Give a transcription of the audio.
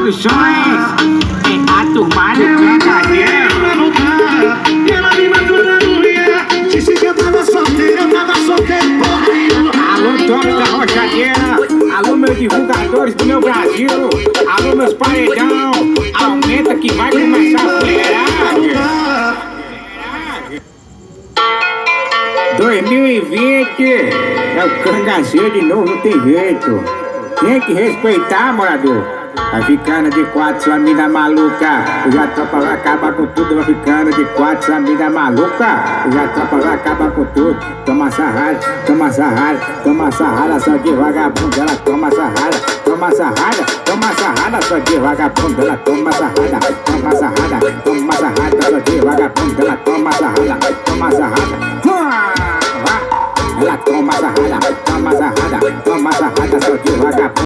Produções, a turma do Cangaceiro. Ela me matou na mulher. Disse que eu tava solteiro, porra nenhuma. Alô, Tony da Rochadeira. Alô, meus divulgadores do meu Brasil. Alô, meus paredão. Aumenta que vai começar a fuleiragem. 2020 é o Cangaceiro de novo, não tem jeito. Tem que respeitar, morador. Vai ficando de quatro, sua mina maluca. Já tropa vai acabar com tudo. Vai ficando de quatro, sua mina maluca. Já tropa vai acabar com tudo. Toma sarrada, toma sarrada, toma sarrada, só de vagabundo. Ela toma sarrada, toma sarrada, toma sarrada, só de vagabundo. Ela toma sarrada, toma sarrada, toma sarrada, só de vagabundo. Ela toma sarrada, toma sarrada. Ela toma sarrada, toma sarrada, toma sarrada, só de vagabundo.